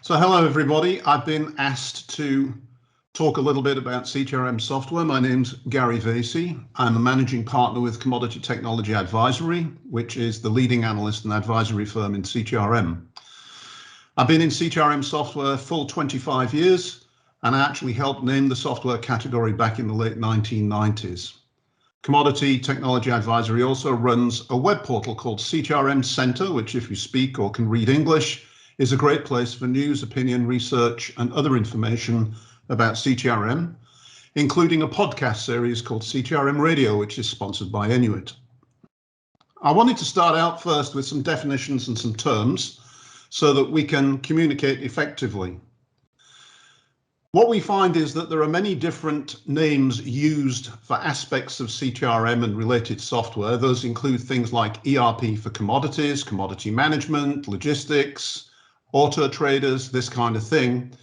So hello everybody, I've been asked to talk a little bit about CTRM software. My name's Gary Vasey. I'm a managing partner with ComTech Technology Advisory, which is the leading analyst and advisory firm in CTRM. I've been in CTRM software full 25 years, and I actually helped name the software category back in the late 1990s. ComTech Technology Advisory also runs a web portal called CTRM Center, which if you speak or can read English, is a great place for news, opinion, research, and other information about CTRM, including a podcast series called CTRM Radio, which is sponsored by Enuit. I wanted to start out first with some definitions and some terms so that we can communicate effectively. What we find is that there are many different names used for aspects of CTRM and related software. Those include things like ERP for commodities, commodity management, logistics, auto traders, this kind of thing.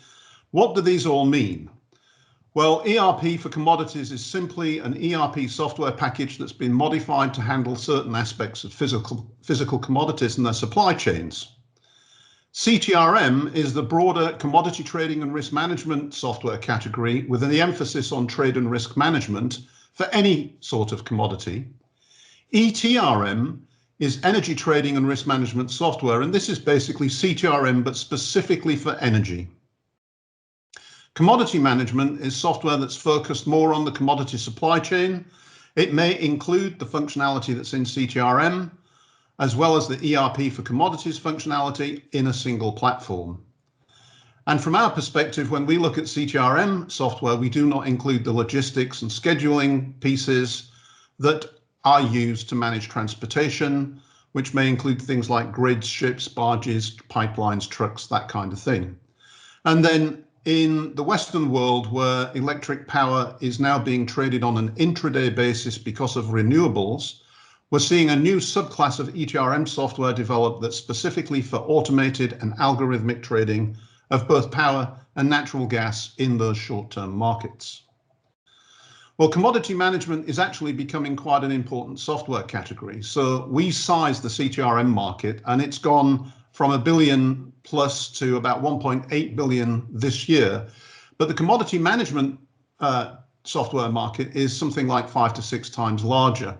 What do these all mean? Well, ERP for commodities is simply an ERP software package that's been modified to handle certain aspects of physical commodities and their supply chains. CTRM is the broader commodity trading and risk management software category with an emphasis on trade and risk management for any sort of commodity. ETRM is energy trading and risk management software, and this is basically CTRM, but specifically for energy. Commodity management is software that's focused more on the commodity supply chain. It may include the functionality that's in CTRM, as well as the ERP for commodities functionality in a single platform. And from our perspective, when we look at CTRM software, we do not include the logistics and scheduling pieces that are used to manage transportation, which may include things like grids, ships, barges, pipelines, trucks, that kind of thing. And then in the Western world, where electric power is now being traded on an intraday basis because of renewables, we're seeing a new subclass of ETRM software developed that's specifically for automated and algorithmic trading of both power and natural gas in those short-term markets. Well, commodity management is actually becoming quite an important software category. So we size the CTRM market, and it's gone from $1 billion plus to about 1.8 billion this year. But the commodity management software market is something like 5 to 6 times larger.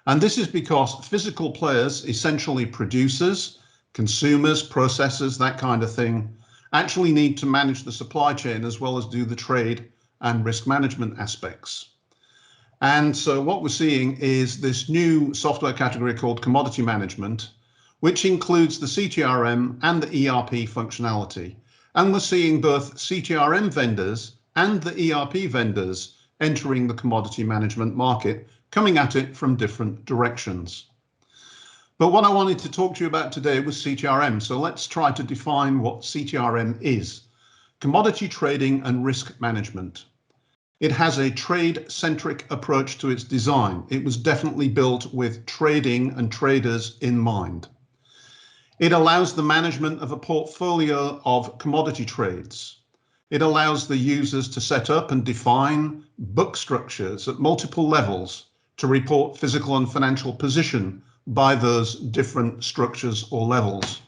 And this is because physical players, essentially producers, consumers, processors, that kind of thing, actually need to manage the supply chain as well as do the trade and risk management aspects. And so what we're seeing is this new software category called commodity management, which includes the CTRM and the ERP functionality. And we're seeing both CTRM vendors and the ERP vendors entering the commodity management market, coming at it from different directions. But what I wanted to talk to you about today was CTRM. So let's try to define what CTRM is. Commodity trading and risk management. It has a trade-centric approach to its design. It was definitely built with trading and traders in mind. It allows the management of a portfolio of commodity trades. It allows the users to set up and define book structures at multiple levels to report physical and financial position by those different structures or levels.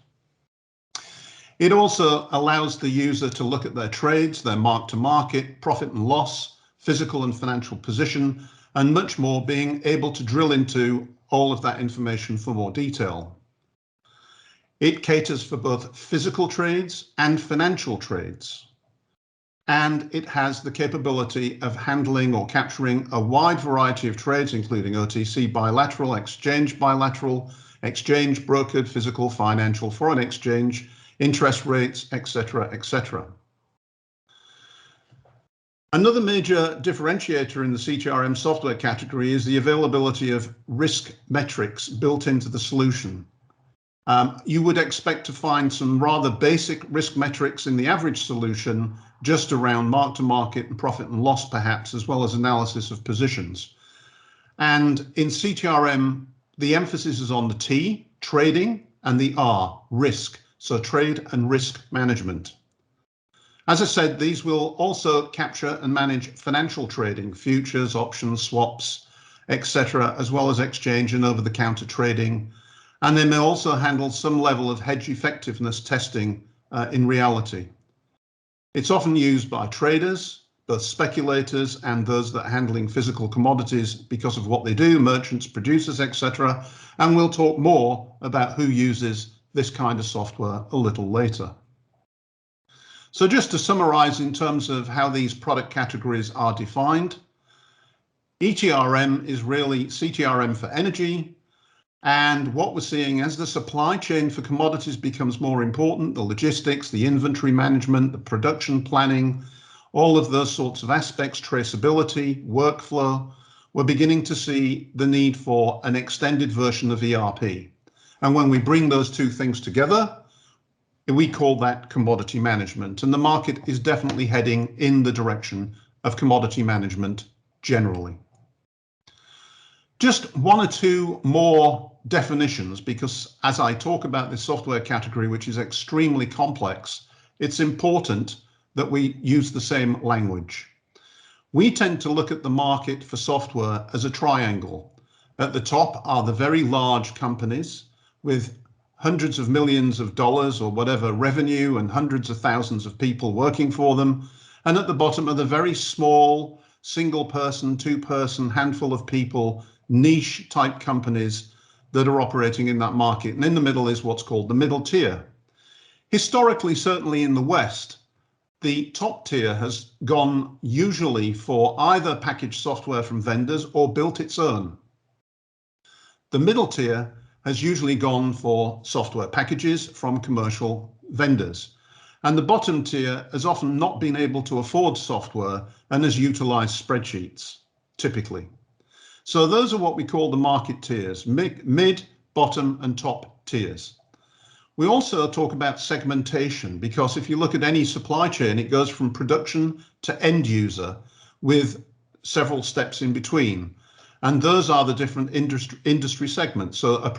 It also allows the user to look at their trades, their mark-to-market, profit and loss, physical and financial position, and much more, being able to drill into all of that information for more detail. It caters for both physical trades and financial trades. And it has the capability of handling or capturing a wide variety of trades, including OTC bilateral, exchange bilateral, exchange brokered, physical, financial, foreign exchange, interest rates, etc., etc. Another major differentiator in the CTRM software category is the availability of risk metrics built into the solution. You would expect to find some rather basic risk metrics in the average solution, just around mark-to-market and profit and loss perhaps, as well as analysis of positions. And in CTRM, the emphasis is on the T, trading, and the R, risk, so trade and risk management. As I said, these will also capture and manage financial trading, futures, options, swaps, etc., as well as exchange and over-the-counter trading. And they may also handle some level of hedge effectiveness testing in reality. It's often used by traders, both speculators and those that are handling physical commodities because of what they do, merchants, producers, etc. And we'll talk more about who uses this kind of software a little later. So just to summarize in terms of how these product categories are defined, ETRM is really CTRM for energy. And what we're seeing as the supply chain for commodities becomes more important, the logistics, the inventory management, the production planning, all of those sorts of aspects, traceability, workflow, we're beginning to see the need for an extended version of ERP. And when we bring those two things together, we call that commodity management. And the market is definitely heading in the direction of commodity management generally. Just one or two more definitions, because as I talk about this software category, which is extremely complex, it's important that we use the same language. We tend to look at the market for software as a triangle. At the top are the very large companies with hundreds of millions of dollars or whatever revenue and hundreds of thousands of people working for them. And at the bottom are the very small, single person, two person, handful of people, niche type companies that are operating in that market. And in the middle is what's called the middle tier. Historically, certainly in the West, the top tier has gone usually for either packaged software from vendors or built its own. The middle tier has usually gone for software packages from commercial vendors. And the bottom tier has often not been able to afford software and has utilized spreadsheets, typically. So those are what we call the market tiers, mid, bottom, and top tiers. We also talk about segmentation, because if you look at any supply chain, it goes from production to end user with several steps in between. And those are the different industry segments. So the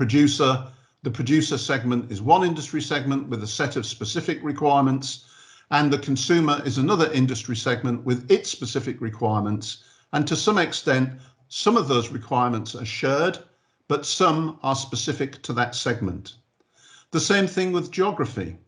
producer segment is one industry segment with a set of specific requirements, and the consumer is another industry segment with its specific requirements. And to some extent, some of those requirements are shared, but some are specific to that segment. The same thing with geography.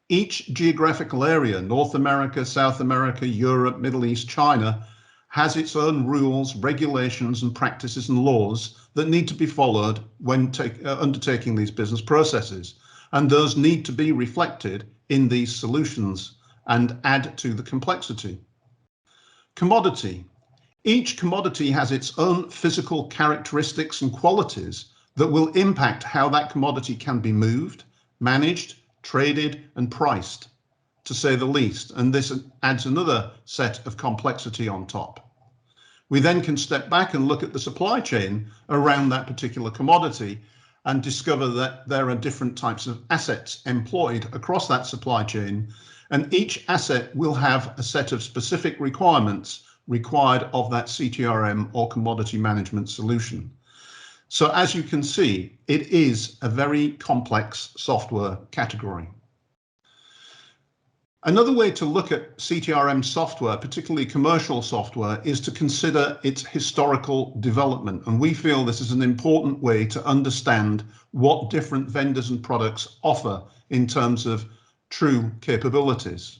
Each geographical area, North America, South America, Europe, Middle East, China, has its own rules, regulations, and practices and laws that need to be followed when undertaking these business processes. And those need to be reflected in these solutions and add to the complexity. Commodity. Each commodity has its own physical characteristics and qualities that will impact how that commodity can be moved, managed, traded, and priced, to say the least. And this adds another set of complexity on top. We then can step back and look at the supply chain around that particular commodity and discover that there are different types of assets employed across that supply chain. And each asset will have a set of specific requirements required of that CTRM or commodity management solution. So as you can see, it is a very complex software category. Another way to look at CTRM software, particularly commercial software, is to consider its historical development. And we feel this is an important way to understand what different vendors and products offer in terms of true capabilities.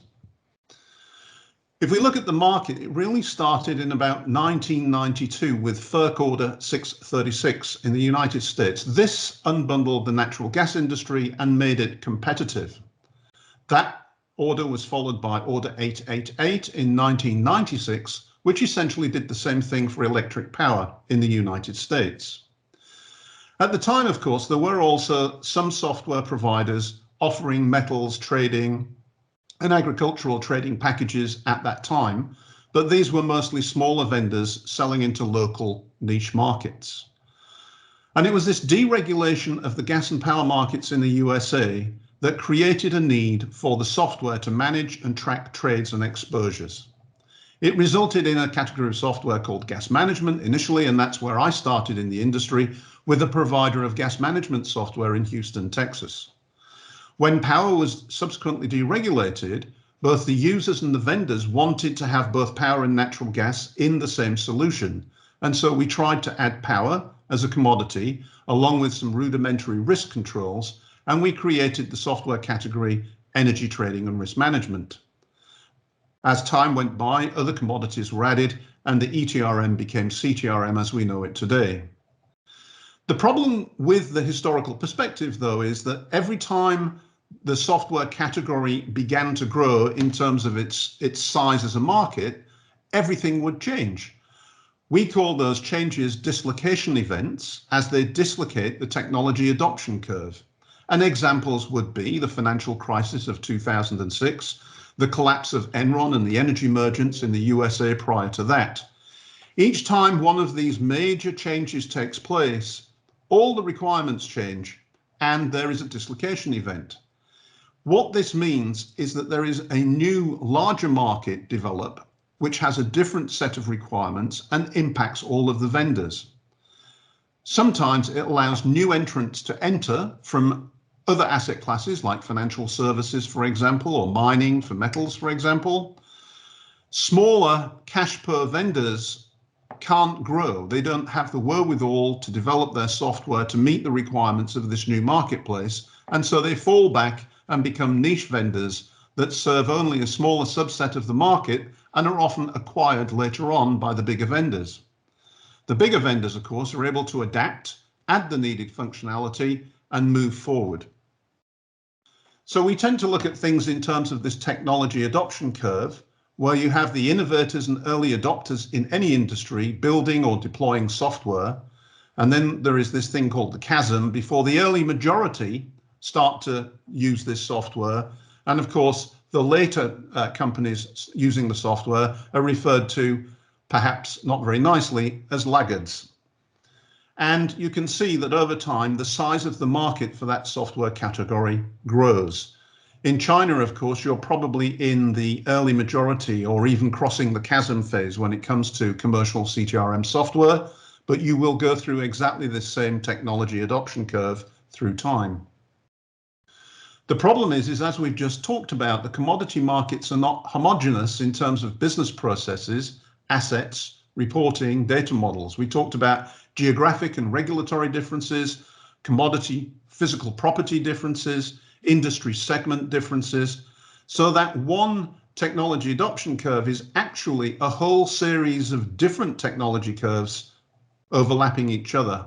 If we look at the market, it really started in about 1992 with FERC Order 636 in the United States. This unbundled the natural gas industry and made it competitive. That order was followed by Order 888 in 1996, which essentially did the same thing for electric power in the United States. At the time, of course, there were also some software providers offering metals trading and agricultural trading packages at that time, but these were mostly smaller vendors selling into local niche markets. And it was this deregulation of the gas and power markets in the USA that created a need for the software to manage and track trades and exposures. It resulted in a category of software called gas management initially, and that's where I started in the industry with a provider of gas management software in Houston, Texas. When power was subsequently deregulated, both the users and the vendors wanted to have both power and natural gas in the same solution. And so we tried to add power as a commodity, along with some rudimentary risk controls, and we created the software category energy trading and risk management. As time went by, other commodities were added and the ETRM became CTRM as we know it today. The problem with the historical perspective, though, is that every time the software category began to grow in terms of its size as a market, everything would change. We call those changes dislocation events as they dislocate the technology adoption curve. And examples would be the financial crisis of 2006, the collapse of Enron and the energy emergence in the USA prior to that. Each time one of these major changes takes place, all the requirements change and there is a dislocation event. What this means is that there is a new larger market develop which has a different set of requirements and impacts all of the vendors. Sometimes it allows new entrants to enter from other asset classes like financial services, for example, or mining for metals, for example. Smaller cash per vendors can't grow. They don't have the wherewithal to develop their software to meet the requirements of this new marketplace. And so they fall back and become niche vendors that serve only a smaller subset of the market and are often acquired later on by the bigger vendors. The bigger vendors, of course, are able to adapt, add the needed functionality, and move forward. So we tend to look at things in terms of this technology adoption curve, where you have the innovators and early adopters in any industry building or deploying software. And then there is this thing called the chasm before the early majority start to use this software. And of course, the later companies using the software are referred to, perhaps not very nicely, as laggards. And you can see that over time, the size of the market for that software category grows. In China, of course, you're probably in the early majority or even crossing the chasm phase when it comes to commercial CTRM software, but you will go through exactly the same technology adoption curve through time. The problem is as we've just talked about, the commodity markets are not homogeneous in terms of business processes, assets, reporting, data models. We talked about geographic and regulatory differences, commodity physical property differences, industry segment differences. So that one technology adoption curve is actually a whole series of different technology curves overlapping each other.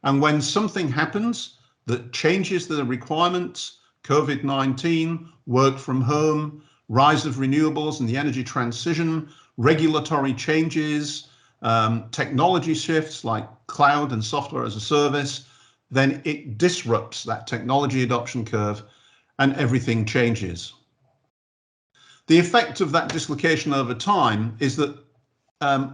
And when something happens that changes the requirements, COVID-19, work from home, rise of renewables and the energy transition, regulatory changes, technology shifts like cloud and software as a service, then it disrupts that technology adoption curve and everything changes. The effect of that dislocation over time is that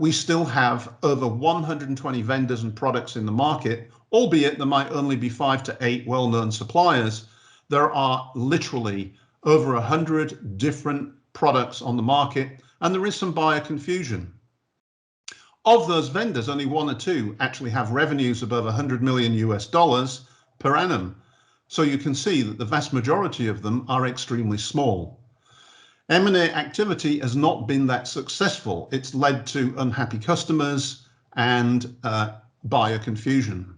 we still have over 120 vendors and products in the market, albeit there might only be 5 to 8 well-known suppliers. There are literally over 100 different products on the market, and there is some buyer confusion. Of those vendors, only 1 or 2 actually have revenues above $100 million US per annum. So you can see that the vast majority of them are extremely small. M&A activity has not been that successful. It's led to unhappy customers and buyer confusion.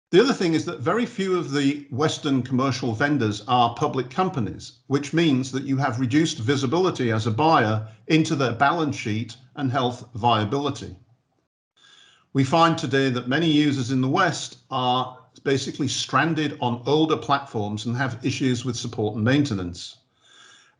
The other thing is that very few of the Western commercial vendors are public companies, which means that you have reduced visibility as a buyer into their balance sheet and health viability. We find today that many users in the West are basically stranded on older platforms and have issues with support and maintenance.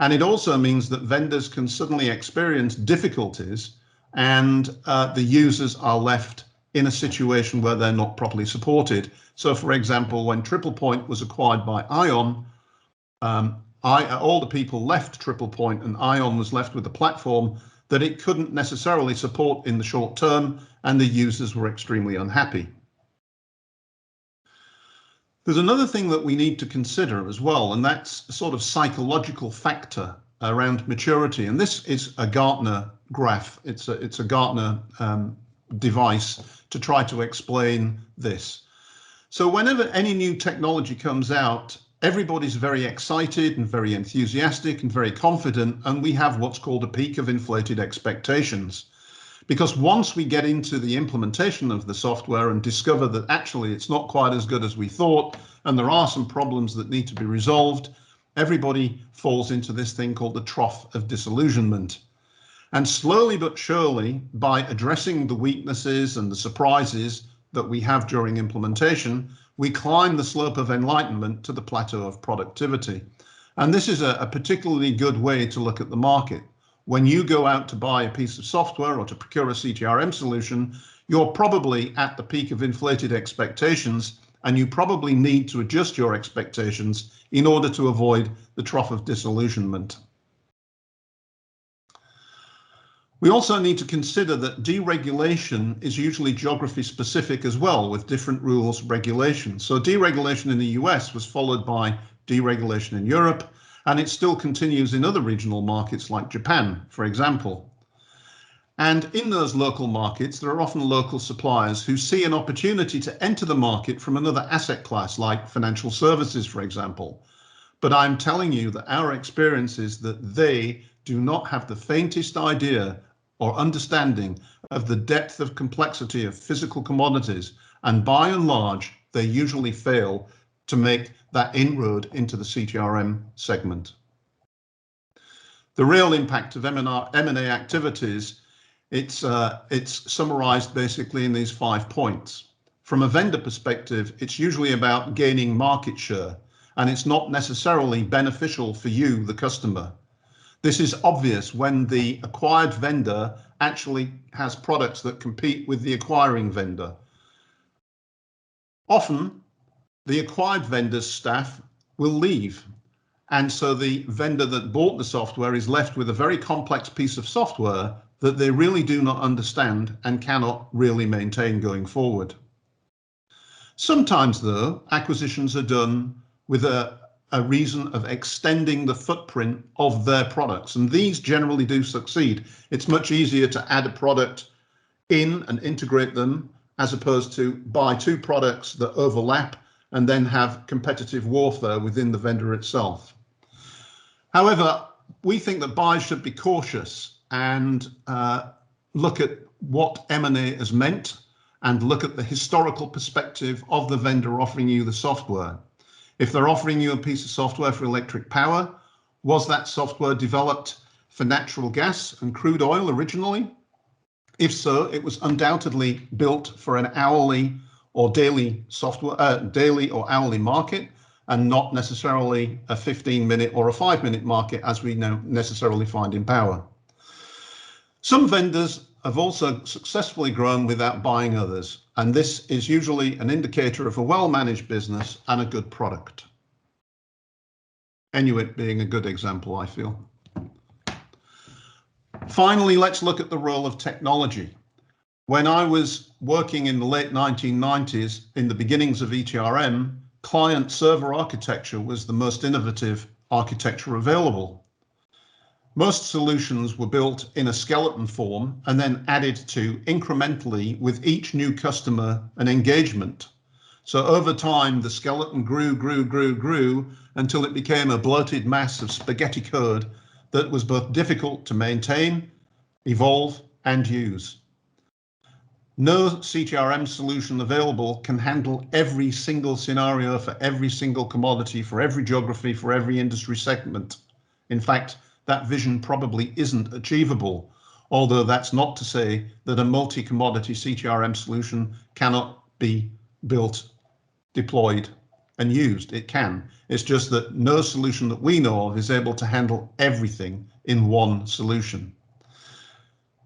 And it also means that vendors can suddenly experience difficulties and the users are left in a situation where they're not properly supported. So for example, when TriplePoint was acquired by ION, all the people left TriplePoint and ION was left with a platform that it couldn't necessarily support in the short term, and the users were extremely unhappy. There's another thing that we need to consider as well, and that's a sort of psychological factor around maturity. And this is a Gartner graph. It's a Gartner device to try to explain this. So whenever any new technology comes out, everybody's very excited and very enthusiastic and very confident, and we have what's called a peak of inflated expectations. Because once we get into the implementation of the software and discover that actually it's not quite as good as we thought, and there are some problems that need to be resolved, everybody falls into this thing called the trough of disillusionment. And slowly but surely, by addressing the weaknesses and the surprises that we have during implementation, we climb the slope of enlightenment to the plateau of productivity. And this is a particularly good way to look at the market. When you go out to buy a piece of software or to procure a CTRM solution, you're probably at the peak of inflated expectations, and you probably need to adjust your expectations in order to avoid the trough of disillusionment. We also need to consider that deregulation is usually geography specific as well, with different rules, regulations. So deregulation in the US was followed by deregulation in Europe, and it still continues in other regional markets like Japan, for example. And in those local markets, there are often local suppliers who see an opportunity to enter the market from another asset class, like financial services, for example. But I'm telling you that our experience is that they do not have the faintest idea or understanding of the depth of complexity of physical commodities, and by and large, they usually fail to make that inroad into the CTRM segment. The real impact of M&A activities, it's summarized basically in these 5 points. From a vendor perspective, it's usually about gaining market share, and it's not necessarily beneficial for you, the customer. This is obvious when the acquired vendor actually has products that compete with the acquiring vendor. Often, the acquired vendor's staff will leave, and so the vendor that bought the software is left with a very complex piece of software that they really do not understand and cannot really maintain going forward. Sometimes, though, acquisitions are done with a reason of extending the footprint of their products, and these generally do succeed. It's much easier to add a product in and integrate them as opposed to buy 2 products that overlap and then have competitive warfare within the vendor itself. However, we think that buyers should be cautious and look at what M&A has meant and look at the historical perspective of the vendor offering you the software. If they're offering you a piece of software for electric power, was that software developed for natural gas and crude oil originally? If so, it was undoubtedly built for an hourly or daily daily or hourly market, and not necessarily a 15-minute or a 5-minute market as we now necessarily find in power. Some vendors have also successfully grown without buying others, and this is usually an indicator of a well-managed business and a good product. Enuit being a good example, I feel. Finally, let's look at the role of technology. When I was working in the late 1990s, in the beginnings of ETRM, client-server architecture was the most innovative architecture available. Most solutions were built in a skeleton form and then added to incrementally with each new customer and engagement. So over time, the skeleton grew until it became a bloated mass of spaghetti code that was both difficult to maintain, evolve, and use. No CTRM solution available can handle every single scenario for every single commodity, for every geography, for every industry segment. In fact, that vision probably isn't achievable, although that's not to say that a multi-commodity CTRM solution cannot be built, deployed, and used. It can. It's just that no solution that we know of is able to handle everything in one solution.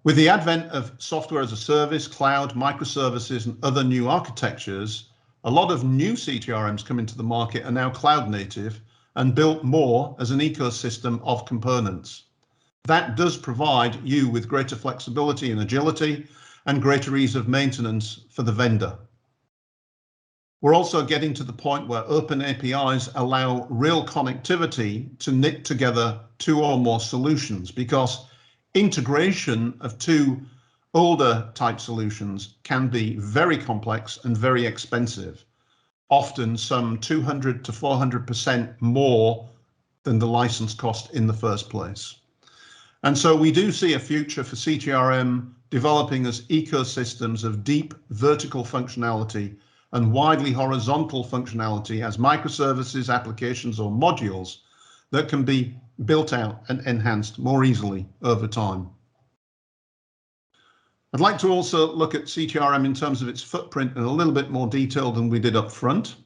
With the advent of software as a service, cloud, microservices, and other new architectures, a lot of new CTRMs come into the market are now cloud native and built more as an ecosystem of components. That does provide you with greater flexibility and agility and greater ease of maintenance for the vendor. We're also getting to the point where open APIs allow real connectivity to knit together 2 or more solutions, because integration of 2 older type solutions can be very complex and very expensive, often some 200 to 400% more than the license cost in the first place. And so we do see a future for CTRM developing as ecosystems of deep vertical functionality and widely horizontal functionality as microservices, applications, or modules that can be built out and enhanced more easily over time. I'd like to also look at CTRM in terms of its footprint in a little bit more detail than we did up front.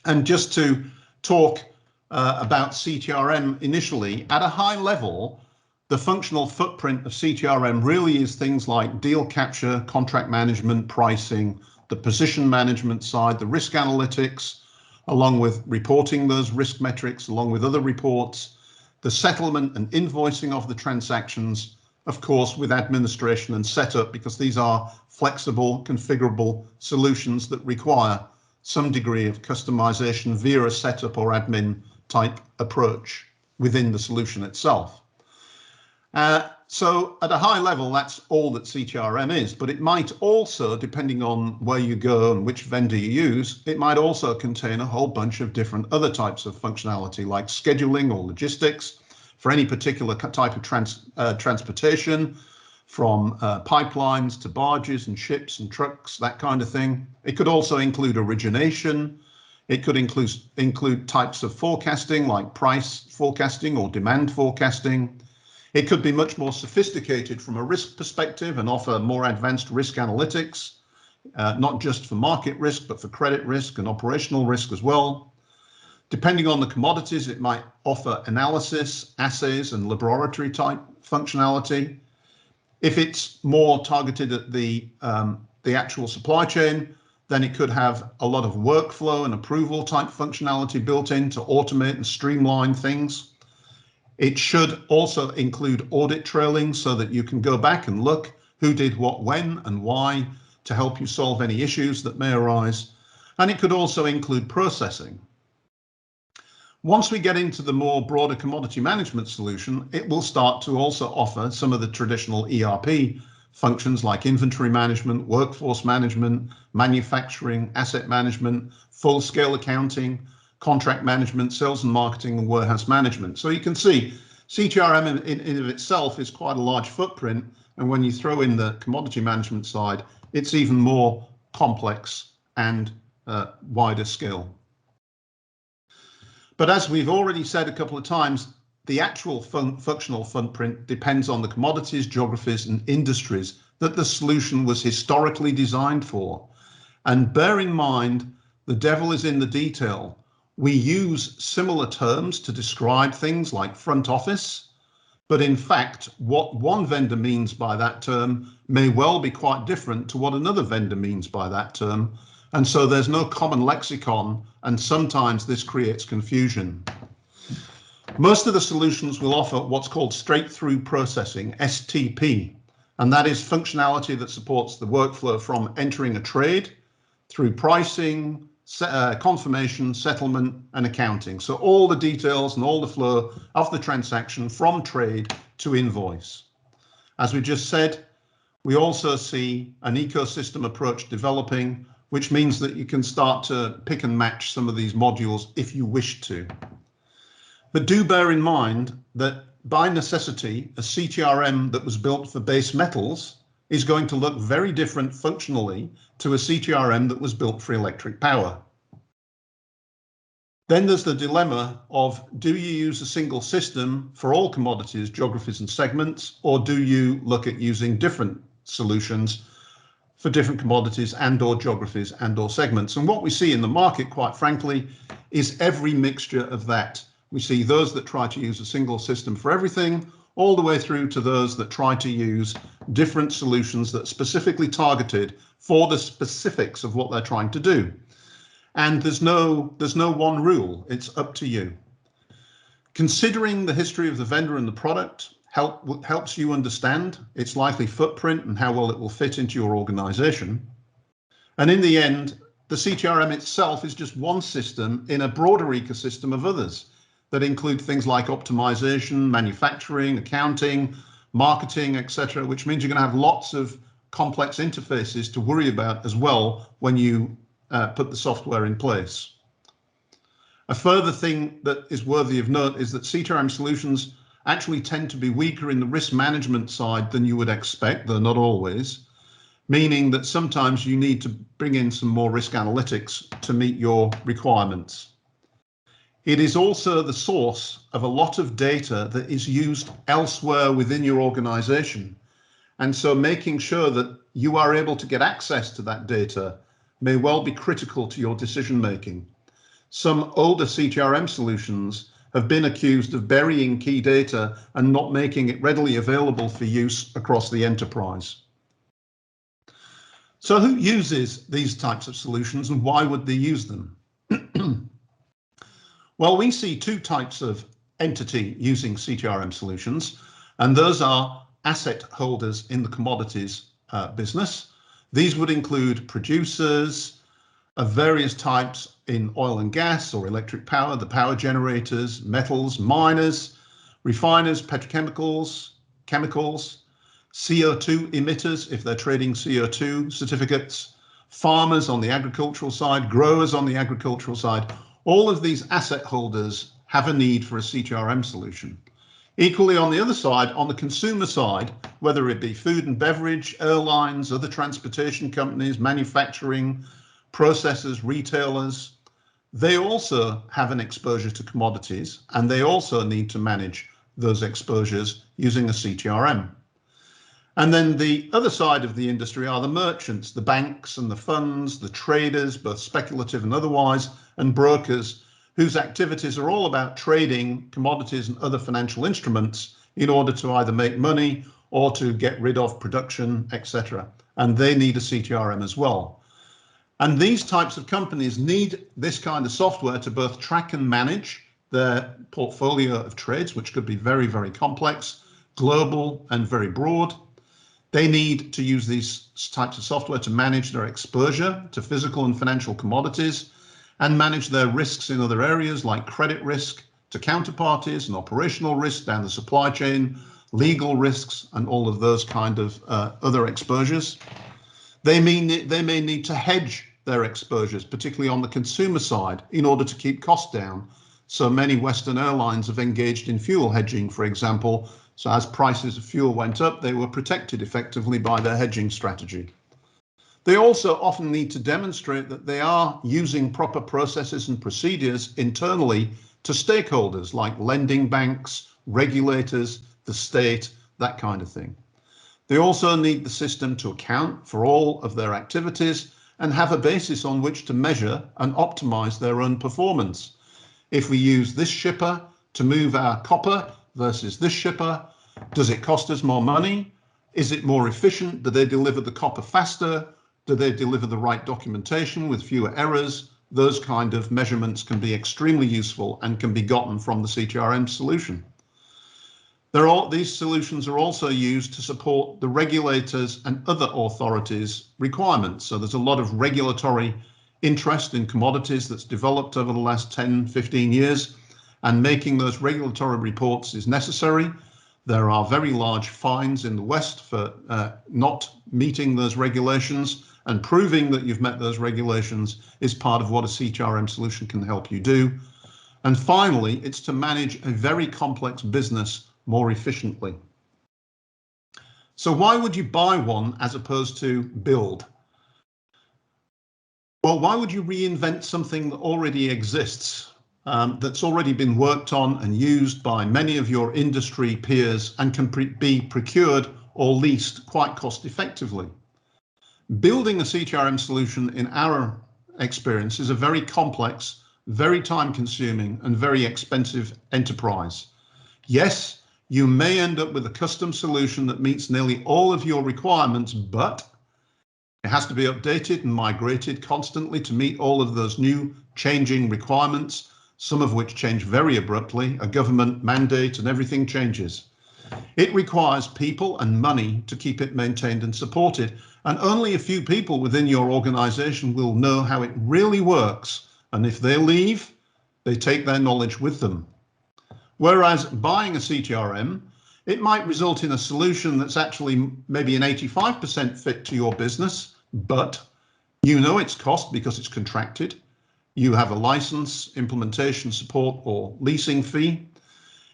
And just to talk about CTRM initially, at a high level, the functional footprint of CTRM really is things like deal capture, contract management, pricing, the position management side, the risk analytics, along with reporting those risk metrics, along with other reports, the settlement and invoicing of the transactions, of course, with administration and setup, because these are flexible, configurable solutions that require some degree of customization via a setup or admin type approach within the solution itself. So at a high level, that's all that CTRM is, but it might also, depending on where you go and which vendor you use, it might also contain a whole bunch of different other types of functionality like scheduling or logistics for any particular type of transportation, from pipelines to barges and ships and trucks, that kind of thing. It could also include origination. It could include types of forecasting like price forecasting or demand forecasting. It could be much more sophisticated from a risk perspective and offer more advanced risk analytics, not just for market risk, but for credit risk and operational risk as well. Depending on the commodities, it might offer analysis, assays, and laboratory type functionality. If it's more targeted at the actual supply chain, then it could have a lot of workflow and approval type functionality built in to automate and streamline things. It should also include audit trailing so that you can go back and look who did what when and why to help you solve any issues that may arise. And it could also include processing. Once we get into the more broader commodity management solution, it will start to also offer some of the traditional ERP functions like inventory management, workforce management, manufacturing, asset management, full-scale accounting, contract management, sales and marketing, and warehouse management. So you can see CTRM in of itself is quite a large footprint. And when you throw in the commodity management side, it's even more complex and wider scale. But as we've already said a couple of times, the actual functional footprint depends on the commodities, geographies, and industries that the solution was historically designed for. And bear in mind, the devil is in the detail. We use similar terms to describe things like front office, but in fact, what one vendor means by that term may well be quite different to what another vendor means by that term. And so there's no common lexicon, and sometimes this creates confusion. Most of the solutions will offer what's called straight-through processing, STP, and that is functionality that supports the workflow from entering a trade through pricing, confirmation, settlement, and accounting. So all the details and all the flow of the transaction from trade to invoice. As we just said, we also see an ecosystem approach developing, which means that you can start to pick and match some of these modules if you wish to. But do bear in mind that by necessity, a CTRM that was built for base metals is going to look very different functionally to a CTRM that was built for electric power. Then there's the dilemma of, do you use a single system for all commodities, geographies, and segments, or do you look at using different solutions for different commodities and or geographies and or segments? And what we see in the market, quite frankly, is every mixture of that. We see those that try to use a single system for everything, all the way through to those that try to use different solutions that are specifically targeted for the specifics of what they're trying to do. And there's no one rule, it's up to you. Considering the history of the vendor and the product helps you understand its likely footprint and how well it will fit into your organization. And in the end, the CTRM itself is just one system in a broader ecosystem of others that include things like optimization, manufacturing, accounting, marketing, etc., which means you're going to have lots of complex interfaces to worry about as well when you put the software in place. A further thing that is worthy of note is that CTRM solutions actually tend to be weaker in the risk management side than you would expect, though not always, meaning that sometimes you need to bring in some more risk analytics to meet your requirements. It is also the source of a lot of data that is used elsewhere within your organization. And so making sure that you are able to get access to that data may well be critical to your decision making. Some older CTRM solutions have been accused of burying key data and not making it readily available for use across the enterprise. So who uses these types of solutions and why would they use them? Well, we see two types of entity using CTRM solutions, and those are asset holders in the commodities business. These would include producers of various types in oil and gas or electric power, the power generators, metals, miners, refiners, petrochemicals, chemicals, CO2 emitters if they're trading CO2 certificates, farmers on the agricultural side, growers on the agricultural side. All of these asset holders have a need for a CTRM solution. Equally on the other side, on the consumer side, whether it be food and beverage, airlines, other transportation companies, manufacturing, processors, retailers, they also have an exposure to commodities and they also need to manage those exposures using a CTRM. And then the other side of the industry are the merchants, the banks and the funds, the traders, both speculative and otherwise, and brokers whose activities are all about trading commodities and other financial instruments in order to either make money or to get rid of production, etc. And they need a CTRM as well. And these types of companies need this kind of software to both track and manage their portfolio of trades, which could be very, very complex, global and very broad. They need to use these types of software to manage their exposure to physical and financial commodities and manage their risks in other areas like credit risk to counterparties and operational risk down the supply chain, legal risks, and all of those kind of other exposures. They may need to hedge their exposures, particularly on the consumer side, in order to keep costs down. So many Western airlines have engaged in fuel hedging, for example. So as prices of fuel went up, they were protected effectively by their hedging strategy. They also often need to demonstrate that they are using proper processes and procedures internally to stakeholders like lending banks, regulators, the state, that kind of thing. They also need the system to account for all of their activities and have a basis on which to measure and optimize their own performance. If we use this shipper to move our copper versus this shipper, does it cost us more money? Is it more efficient? Do they deliver the copper faster? Do they deliver the right documentation with fewer errors? Those kind of measurements can be extremely useful and can be gotten from the CTRM solution. These solutions are also used to support the regulators and other authorities' requirements. So there's a lot of regulatory interest in commodities that's developed over the last 10, 15 years, and making those regulatory reports is necessary. There are very large fines in the West for not meeting those regulations, and proving that you've met those regulations is part of what a CTRM solution can help you do. And finally, it's to manage a very complex business more efficiently. So why would you buy one as opposed to build? Well, why would you reinvent something that already exists, that's already been worked on and used by many of your industry peers and can be procured or leased quite cost effectively? Building a CTRM solution, in our experience, is a very complex, very time consuming and very expensive enterprise. Yes, you may end up with a custom solution that meets nearly all of your requirements, but it has to be updated and migrated constantly to meet all of those new changing requirements, some of which change very abruptly, a government mandate and everything changes. It requires people and money to keep it maintained and supported, and only a few people within your organization will know how it really works, and if they leave, they take their knowledge with them. Whereas buying a CTRM, it might result in a solution that's actually maybe an 85% fit to your business, but you know its cost because it's contracted. You have a license, implementation support, or leasing fee.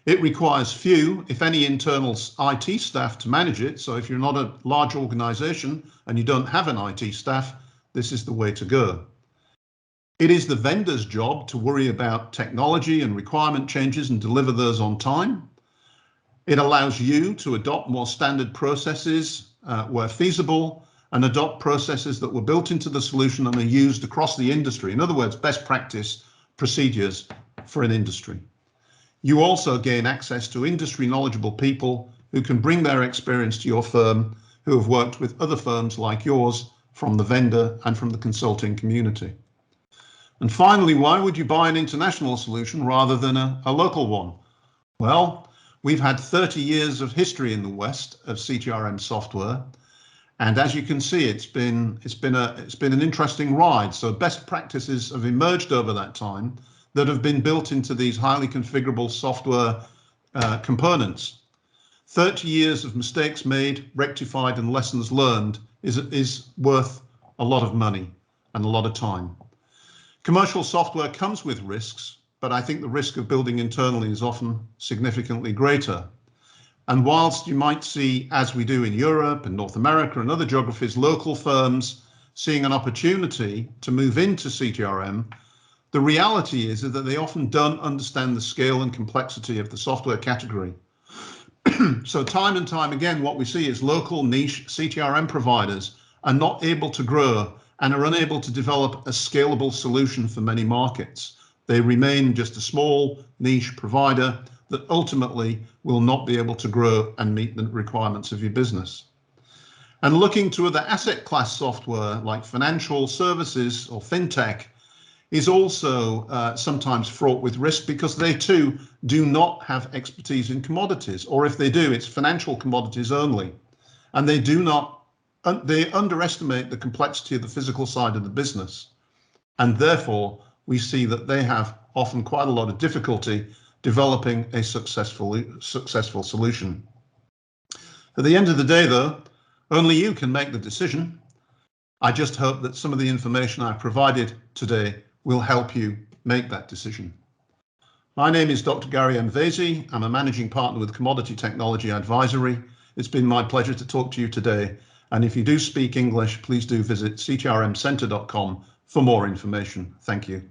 It requires few, if any, internal IT staff to manage it. So if you're not a large organization and you don't have an IT staff, this is the way to go. It is the vendor's job to worry about technology and requirement changes and deliver those on time. It allows you to adopt more standard processes where feasible, and adopt processes that were built into the solution and are used across the industry. In other words, best practice procedures for an industry. You also gain access to industry knowledgeable people who can bring their experience to your firm, who have worked with other firms like yours from the vendor and from the consulting community. And finally, why would you buy an international solution rather than a local one? Well, we've had 30 years of history in the West of CTRM software. And as you can see, it's been an interesting ride. So best practices have emerged over that time that have been built into these highly configurable software components. 30 years of mistakes made, rectified, and lessons learned is worth a lot of money and a lot of time. Commercial software comes with risks, but I think the risk of building internally is often significantly greater. And whilst you might see, as we do in Europe and North America and other geographies, local firms seeing an opportunity to move into CTRM, the reality is that they often don't understand the scale and complexity of the software category. So time and time again, what we see is local niche CTRM providers are not able to grow and are unable to develop a scalable solution for many markets. They remain just a small niche provider that ultimately will not be able to grow and meet the requirements of your business. And looking to other asset class software like financial services or fintech is also sometimes fraught with risk, because they too do not have expertise in commodities, or if they do, it's financial commodities only. And they underestimate the complexity of the physical side of the business. And therefore, we see that they have often quite a lot of difficulty developing a successful solution. At the end of the day, though, only you can make the decision. I just hope that some of the information I've provided today will help you make that decision. My name is Dr. Gary M. Vasey. I'm a managing partner with ComTech Technology Advisory. It's been my pleasure to talk to you today. And if you do speak English, please do visit ctrmcenter.com for more information. Thank you.